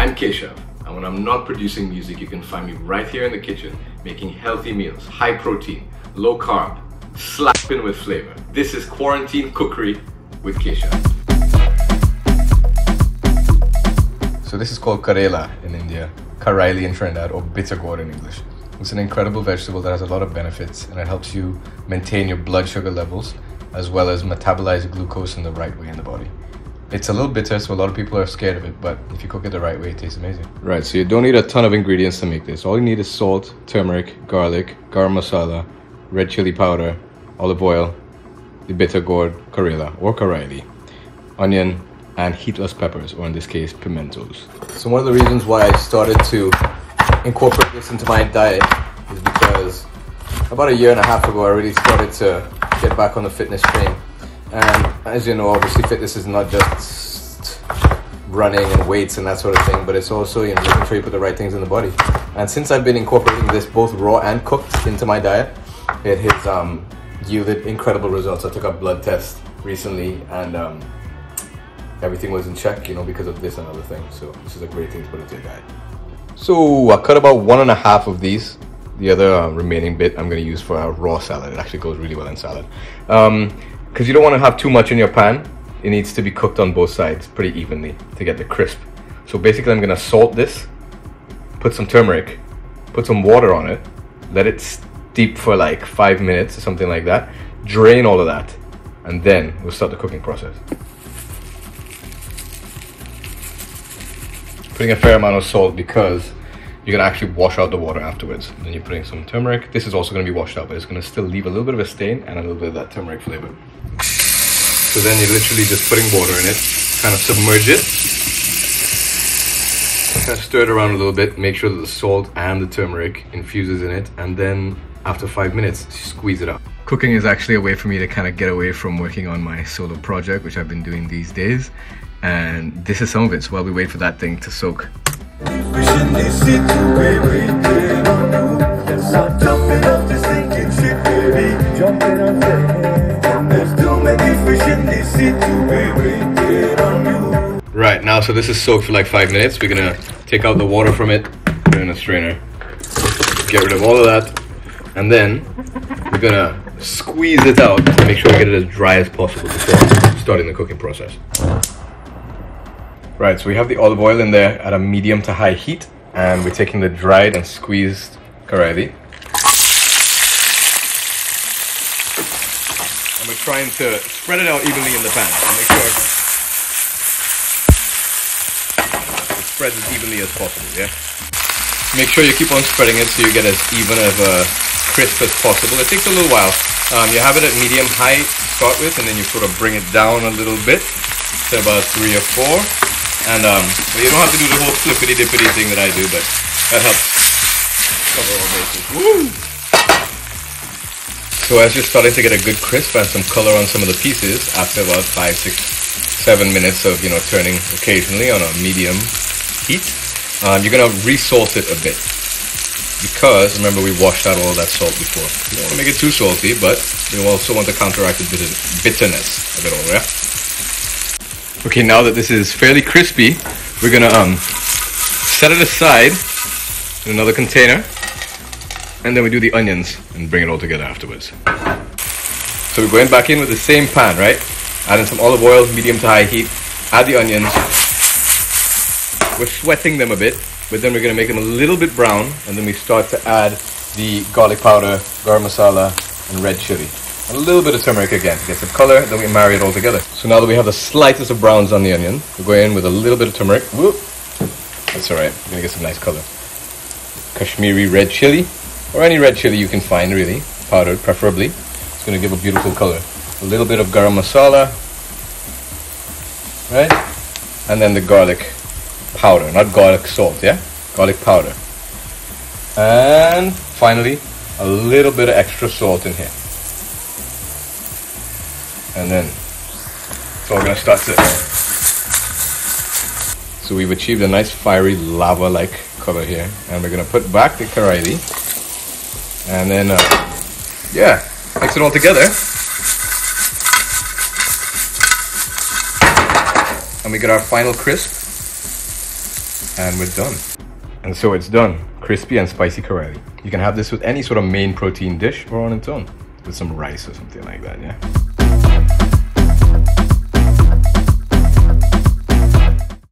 I'm Keshav, and when I'm not producing music, you can find me right here in the kitchen making healthy meals, high protein, low carb, slapping with flavor. This is quarantine cookery with Keshav. So this is called Karela in India, Caraille in Trinidad, or Bitter Gourd in English. It's an incredible vegetable that has a lot of benefits, and it helps you maintain your blood sugar levels as well as metabolize glucose in the right way in the body. It's a little bitter, so a lot of people are scared of it, but if you cook it the right way, it tastes amazing. Right, so you don't need a ton of ingredients to make this. All you need is salt, turmeric, garlic, garam masala, red chili powder, olive oil, the bitter gourd, Karela or Caraille, onion, and heatless peppers, or in this case, pimentos. So one of the reasons why I started to incorporate this into my diet is because about a year and a half ago, I really started to get back on the fitness train. And as you know, obviously fitness is not just running and weights and that sort of thing, but it's also, you know, making sure you put the right things in the body. And since I've been incorporating this both raw and cooked into my diet, it has yielded incredible results. I took a blood test recently, and everything was in check, you know, because of this and other things. So this is a great thing to put into your diet. So I cut about 1.5 of these. The other remaining bit I'm going to use for a raw salad. It actually goes really well in salad. Because you don't want to have too much in your pan. It needs to be cooked on both sides pretty evenly to get the crisp. So basically I'm going to salt this, put some turmeric, put some water on it, let it steep for like 5 minutes or something like that, drain all of that, and then we'll start the cooking process. Putting a fair amount of salt because you're going to actually wash out the water afterwards. Then you're putting some turmeric. This is also going to be washed out, but it's going to still leave a little bit of a stain and a little bit of that turmeric flavor. So then you're literally just putting water in it, kind of submerge it, kind of stir it around a little bit, make sure that the salt and the turmeric infuses in it, and then after 5 minutes, squeeze it out. Cooking is actually a way for me to kind of get away from working on my solo project, which I've been doing these days. And this is some of it, so while we wait for that thing to soak. Right, now so this is soaked for like 5 minutes. We're gonna take out the water from it, put it in a strainer, get rid of all of that, and then we're gonna squeeze it out to make sure we get it as dry as possible before starting the cooking process. Right, so we have the olive oil in there at a medium to high heat, and we're taking the dried and squeezed Caraille. And we're trying to spread it out evenly in the pan. So make sure it spreads as evenly as possible, yeah? Make sure you keep on spreading it so you get as even of a crisp as possible. It takes a little while. You have it at medium-high to start with, and then you sort of bring it down a little bit to about 3 or 4. And well, you don't have to do the whole flippity-dippity thing that I do, but that helps cover all bases. Woo! So as you're starting to get a good crisp and some color on some of the pieces, after about 5, 6, 7 minutes of, you know, turning occasionally on a medium heat, you're gonna re-salt it a bit. Because remember, we washed out all of that salt before. You don't want to make it too salty, but you also want to counteract the bitterness of it all, yeah? Okay, now that this is fairly crispy, we're gonna set it aside in another container, and then we do the onions and bring it all together afterwards. So we're going back in with the same pan, right? Adding some olive oil, medium to high heat, add the onions. We're sweating them a bit, but then we're gonna make them a little bit brown, and then we start to add the garlic powder, garam masala, and red chili. A little bit of turmeric again to get some color, then we marry it all together. So now that we have the slightest of browns on the onion, we go in with a little bit of turmeric. Whoop. That's alright, we're gonna get some nice color. Kashmiri red chili, or any red chili you can find really, powdered preferably. It's gonna give a beautiful color. A little bit of garam masala, right? And then the garlic powder, not garlic salt, yeah? Garlic powder. And finally, a little bit of extra salt in here. And then it's all gonna start to. So we've achieved a nice fiery lava-like color here, and we're gonna put back the Caraille, and then yeah, mix it all together, and we get our final crisp. And we're done. And so it's done. Crispy and spicy Caraille. You can have this with any sort of main protein dish or on its own with some rice or something like that, yeah?